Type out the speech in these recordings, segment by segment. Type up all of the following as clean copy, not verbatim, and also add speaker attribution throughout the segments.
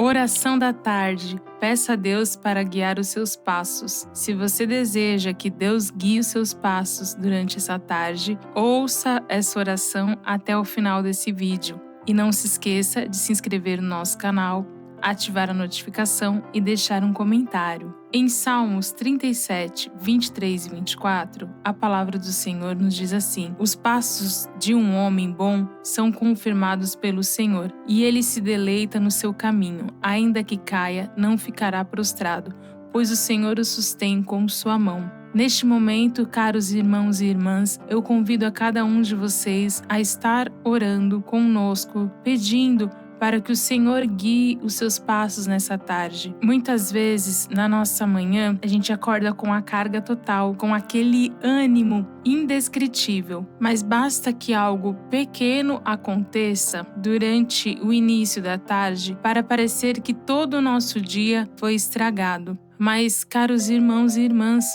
Speaker 1: Oração da tarde. Peça a Deus para guiar os seus passos. Se você deseja que Deus guie os seus passos durante essa tarde, ouça essa oração até o final desse vídeo. E não se esqueça de se inscrever no nosso canal, ativar a notificação e deixar um comentário. Em Salmos 37, 23 e 24, a palavra do Senhor nos diz assim: os passos de um homem bom são confirmados pelo Senhor, e ele se deleita no seu caminho. Ainda que caia, não ficará prostrado, pois o Senhor o sustém com sua mão. Neste momento, caros irmãos e irmãs, eu convido a cada um de vocês a estar orando conosco, pedindo para que o Senhor guie os seus passos nessa tarde. Muitas vezes, na nossa manhã, a gente acorda com a carga total, com aquele ânimo indescritível. Mas basta que algo pequeno aconteça durante o início da tarde para parecer que todo o nosso dia foi estragado. Mas, caros irmãos e irmãs,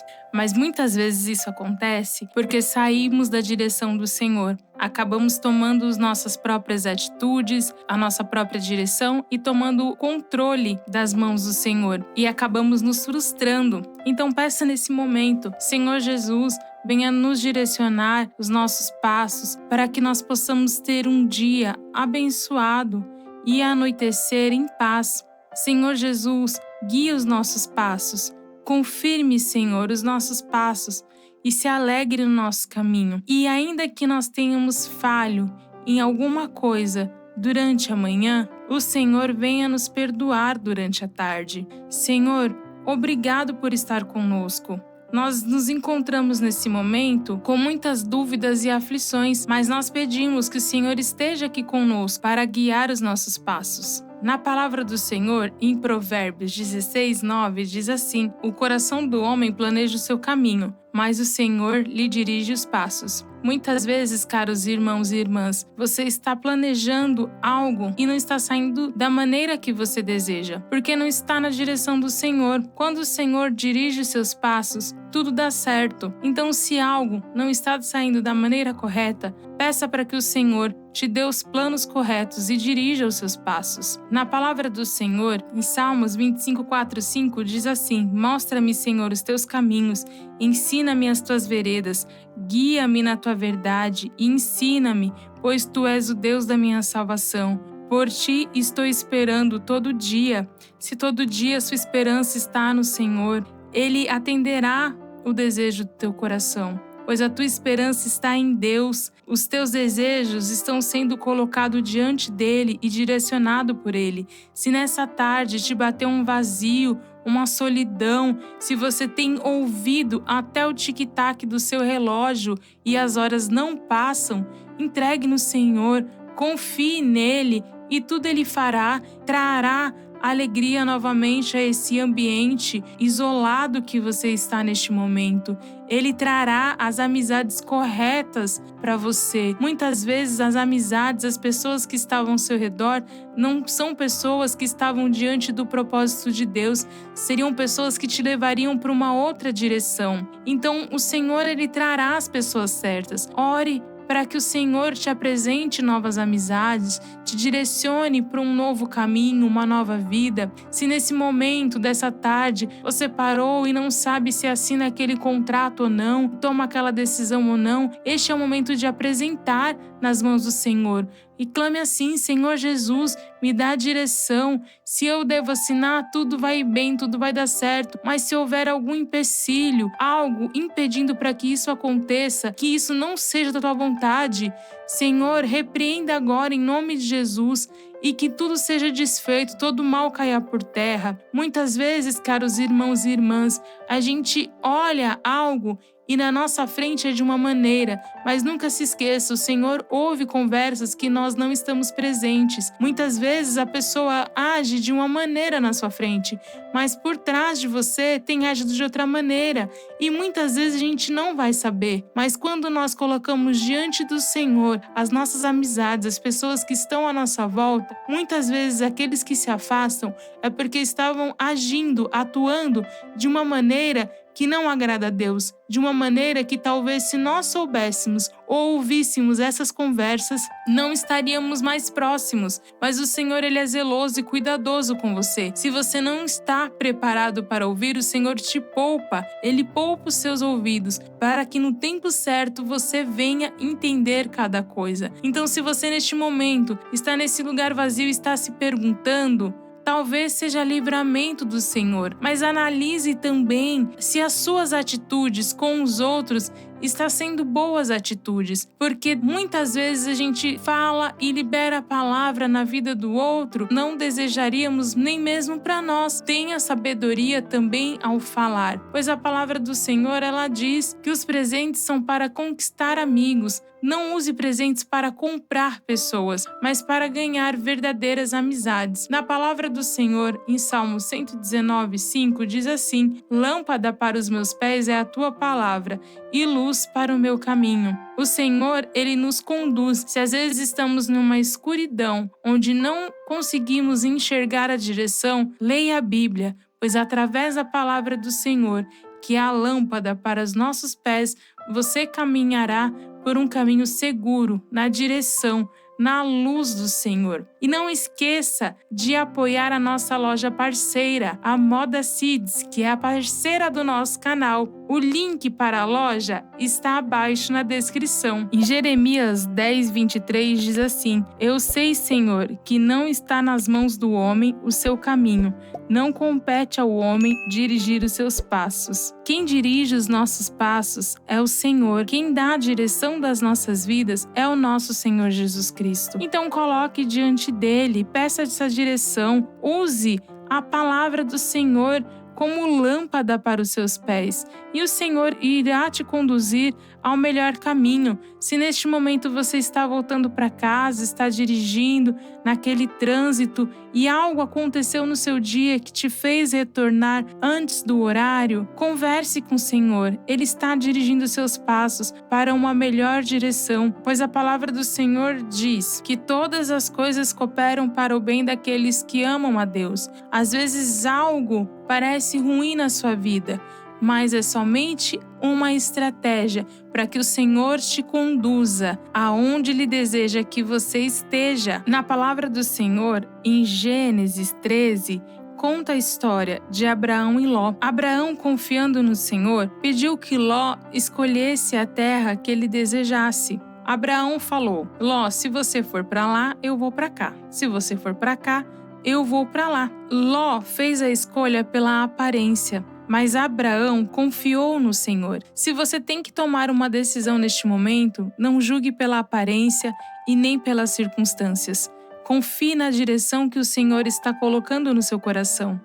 Speaker 1: muitas vezes isso acontece porque saímos da direção do Senhor. Acabamos tomando as nossas próprias atitudes, a nossa própria direção e tomando o controle das mãos do Senhor. E acabamos nos frustrando. Então peça nesse momento: Senhor Jesus, venha nos direcionar os nossos passos para que nós possamos ter um dia abençoado e anoitecer em paz. Senhor Jesus, guia os nossos passos. Confirme, Senhor, os nossos passos e se alegre no nosso caminho. E ainda que nós tenhamos falho em alguma coisa durante a manhã, o Senhor venha nos perdoar durante a tarde. Senhor, obrigado por estar conosco. Nós nos encontramos nesse momento com muitas dúvidas e aflições, mas nós pedimos que o Senhor esteja aqui conosco para guiar os nossos passos. Na palavra do Senhor, em Provérbios 16, 9, diz assim: o coração do homem planeja o seu caminho, mas o Senhor lhe dirige os passos. Muitas vezes, caros irmãos e irmãs, você está planejando algo e não está saindo da maneira que você deseja, porque não está na direção do Senhor. Quando o Senhor dirige os seus passos, tudo dá certo. Então, se algo não está saindo da maneira correta, peça para que o Senhor te dê os planos corretos e dirija os seus passos. Na palavra do Senhor, em Salmos 25, 4, 5, diz assim: mostra-me, Senhor, os teus caminhos, ensina-me as tuas veredas, guia-me na tua verdade e ensina-me, pois tu és o Deus da minha salvação. Por ti estou esperando todo dia. Se todo dia a sua esperança está no Senhor, Ele atenderá o desejo do teu coração, pois a tua esperança está em Deus. Os teus desejos estão sendo colocados diante dEle e direcionados por Ele. Se nessa tarde te bateu um vazio, uma solidão, se você tem ouvido até o tic-tac do seu relógio e as horas não passam, entregue no Senhor, confie nele e tudo Ele fará, trará alegria novamente a esse ambiente isolado que você está neste momento. Ele trará as amizades corretas para você. Muitas vezes as amizades, as pessoas que estavam ao seu redor, não são pessoas que estavam diante do propósito de Deus, seriam pessoas que te levariam para uma outra direção. Então o Senhor, Ele trará as pessoas certas. Ore para que o Senhor te apresente novas amizades, te direcione para um novo caminho, uma nova vida. Se nesse momento dessa tarde você parou e não sabe se assina aquele contrato ou não, toma aquela decisão ou não, este é o momento de apresentar nas mãos do Senhor. E clame assim: Senhor Jesus, me dá a direção. Se eu devo assinar, tudo vai bem, tudo vai dar certo. Mas se houver algum empecilho, algo impedindo para que isso aconteça, que isso não seja da tua vontade, Senhor, repreenda agora em nome de Jesus e que tudo seja desfeito, todo mal caia por terra. Muitas vezes, caros irmãos e irmãs, a gente olha algo e na nossa frente é de uma maneira, mas nunca se esqueça, o Senhor ouve conversas que nós não estamos presentes. Muitas vezes a pessoa age de uma maneira na sua frente, mas por trás de você tem agido de outra maneira e muitas vezes a gente não vai saber. Mas quando nós colocamos diante do Senhor as nossas amizades, as pessoas que estão à nossa volta, muitas vezes aqueles que se afastam é porque estavam agindo, atuando de uma maneira que não agrada a Deus, de uma maneira que talvez se nós soubéssemos ou ouvíssemos essas conversas, não estaríamos mais próximos. Mas o Senhor, Ele é zeloso e cuidadoso com você. Se você não está preparado para ouvir, o Senhor te poupa. Ele poupa os seus ouvidos para que no tempo certo você venha entender cada coisa. Então, se você neste momento está nesse lugar vazio e está se perguntando, talvez seja livramento do Senhor, mas analise também se as suas atitudes com os outros estão sendo boas atitudes, porque muitas vezes a gente fala e libera a palavra na vida do outro, não desejaríamos nem mesmo para nós. Tenha sabedoria também ao falar, pois a palavra do Senhor, ela diz que os presentes são para conquistar amigos. Não use presentes para comprar pessoas, mas para ganhar verdadeiras amizades. Na palavra do Senhor, em Salmo 119:5, diz assim: lâmpada para os meus pés é a tua palavra e luz para o meu caminho. O Senhor, Ele nos conduz. Se às vezes estamos numa escuridão, onde não conseguimos enxergar a direção, leia a Bíblia, pois através da palavra do Senhor, que é a lâmpada para os nossos pés, você caminhará por um caminho seguro, na direção, na luz do Senhor. E não esqueça de apoiar a nossa loja parceira, a Moda Seeds, que é a parceira do nosso canal. O link para a loja está abaixo na descrição. Em Jeremias 10:23 diz assim: eu sei, Senhor, que não está nas mãos do homem o seu caminho, não compete ao homem dirigir os seus passos. Quem dirige os nossos passos é o Senhor. Quem dá a direção das nossas vidas é o nosso Senhor Jesus Cristo. Então coloque diante dele, peça essa direção, use a palavra do Senhor como lâmpada para os seus pés, e o Senhor irá te conduzir ao melhor caminho. Se neste momento você está voltando para casa, está dirigindo naquele trânsito e algo aconteceu no seu dia que te fez retornar antes do horário, converse com o Senhor. Ele está dirigindo seus passos para uma melhor direção, pois a palavra do Senhor diz que todas as coisas cooperam para o bem daqueles que amam a Deus. Às vezes algo parece ruim na sua vida, mas é somente uma estratégia para que o Senhor te conduza aonde Ele deseja que você esteja. Na palavra do Senhor, em Gênesis 13, conta a história de Abraão e Ló. Abraão, confiando no Senhor, pediu que Ló escolhesse a terra que ele desejasse. Abraão falou: Ló, se você for para lá, eu vou para cá. Se você for para cá, eu vou para lá. Ló fez a escolha pela aparência, mas Abraão confiou no Senhor. Se você tem que tomar uma decisão neste momento, não julgue pela aparência e nem pelas circunstâncias. Confie na direção que o Senhor está colocando no seu coração,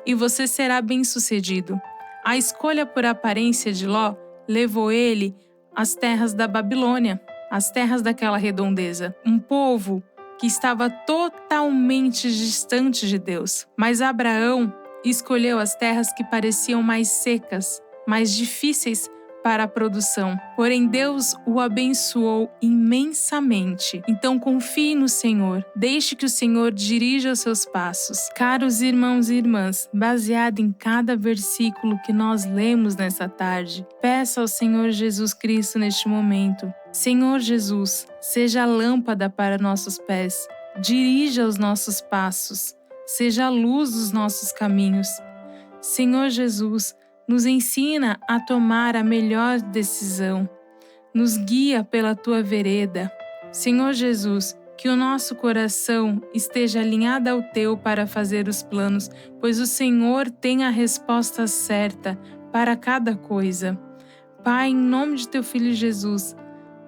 Speaker 1: e você será bem-sucedido. A escolha por aparência de Ló levou ele às terras da Babilônia, às terras daquela redondeza, um povo que estava totalmente distante de Deus. Mas Abraão escolheu as terras que pareciam mais secas, mais difíceis para a produção. Porém, Deus o abençoou imensamente. Então, confie no Senhor. Deixe que o Senhor dirija os seus passos. Caros irmãos e irmãs, baseado em cada versículo que nós lemos nessa tarde, peça ao Senhor Jesus Cristo neste momento: Senhor Jesus, seja a lâmpada para nossos pés, dirija os nossos passos, seja a luz dos nossos caminhos. Senhor Jesus, nos ensina a tomar a melhor decisão, nos guia pela tua vereda. Senhor Jesus, que o nosso coração esteja alinhado ao teu para fazer os planos, pois o Senhor tem a resposta certa para cada coisa. Pai, em nome de teu Filho Jesus,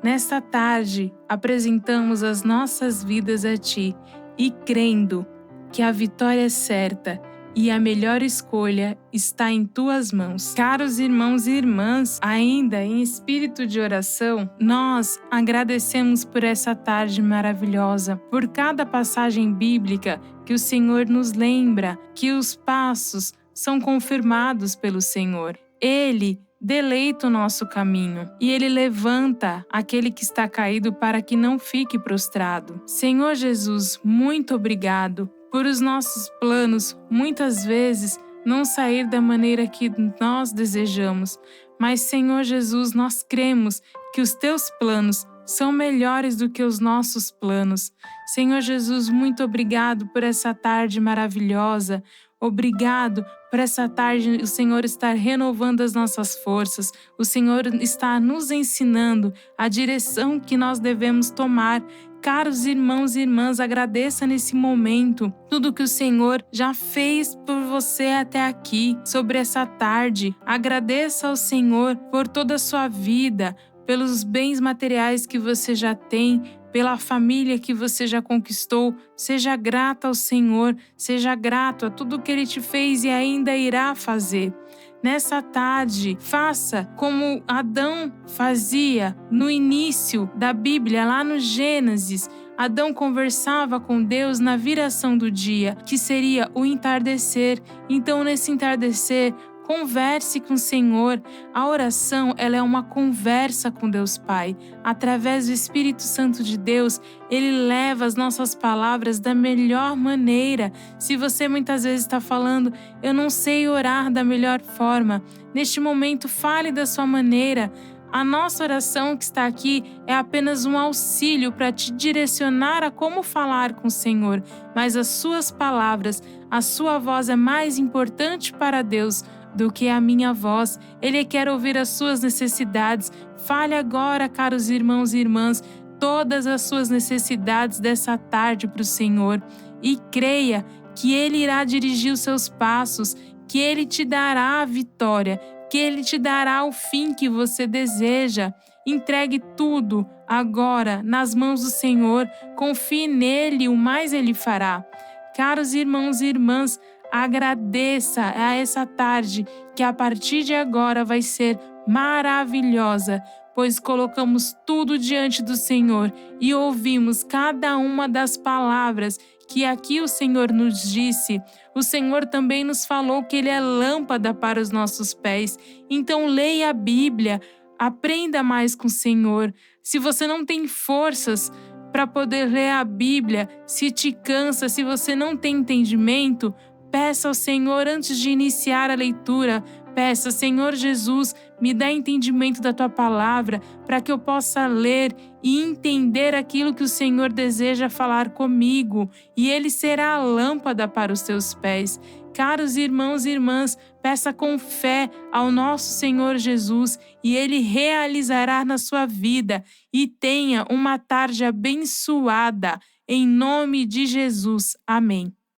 Speaker 1: nesta tarde, apresentamos as nossas vidas a Ti e crendo que a vitória é certa e a melhor escolha está em Tuas mãos. Caros irmãos e irmãs, ainda em espírito de oração, nós agradecemos por essa tarde maravilhosa, por cada passagem bíblica que o Senhor nos lembra que os passos são confirmados pelo Senhor. Ele deleita o nosso caminho e Ele levanta aquele que está caído para que não fique prostrado. Senhor Jesus, muito obrigado por os nossos planos. Muitas vezes não sair da maneira que nós desejamos. Mas, Senhor Jesus, nós cremos que os teus planos são melhores do que os nossos planos. Senhor Jesus, muito obrigado por essa tarde maravilhosa. Obrigado por essa tarde o Senhor estar renovando as nossas forças. O Senhor está nos ensinando a direção que nós devemos tomar. Caros irmãos e irmãs, agradeça nesse momento tudo que o Senhor já fez por você até aqui, sobre essa tarde. Agradeça ao Senhor por toda a sua vida, pelos bens materiais que você já tem, pela família que você já conquistou. Seja grato ao Senhor, seja grato a tudo que Ele te fez e ainda irá fazer. Nessa tarde, faça como Adão fazia no início da Bíblia, lá no Gênesis. Adão conversava com Deus na viração do dia, que seria o entardecer. Então, nesse entardecer, converse com o Senhor. A oração, ela é uma conversa com Deus Pai. Através do Espírito Santo de Deus, Ele leva as nossas palavras da melhor maneira. Se você muitas vezes está falando, eu não sei orar da melhor forma, neste momento fale da sua maneira. A nossa oração que está aqui é apenas um auxílio para te direcionar a como falar com o Senhor. Mas as suas palavras, a sua voz é mais importante para Deus do que a minha voz. Ele quer ouvir as suas necessidades. Fale agora, caros irmãos e irmãs, todas as suas necessidades dessa tarde para o Senhor e creia que Ele irá dirigir os seus passos, que Ele te dará a vitória, que Ele te dará o fim que você deseja. Entregue tudo agora nas mãos do Senhor, confie nele, o mais Ele fará. Caros irmãos e irmãs, agradeça a essa tarde que a partir de agora vai ser maravilhosa, pois colocamos tudo diante do Senhor e ouvimos cada uma das palavras que aqui o Senhor nos disse. O Senhor também nos falou que Ele é lâmpada para os nossos pés. Então leia a Bíblia, aprenda mais com o Senhor. Se você não tem forças para poder ler a Bíblia, se te cansa, se você não tem entendimento, peça ao Senhor antes de iniciar a leitura. Peça, Senhor Jesus, me dá entendimento da Tua palavra para que eu possa ler e entender aquilo que o Senhor deseja falar comigo, e Ele será a lâmpada para os teus pés. Caros irmãos e irmãs, peça com fé ao nosso Senhor Jesus e Ele realizará na sua vida. E tenha uma tarde abençoada, em nome de Jesus. Amém.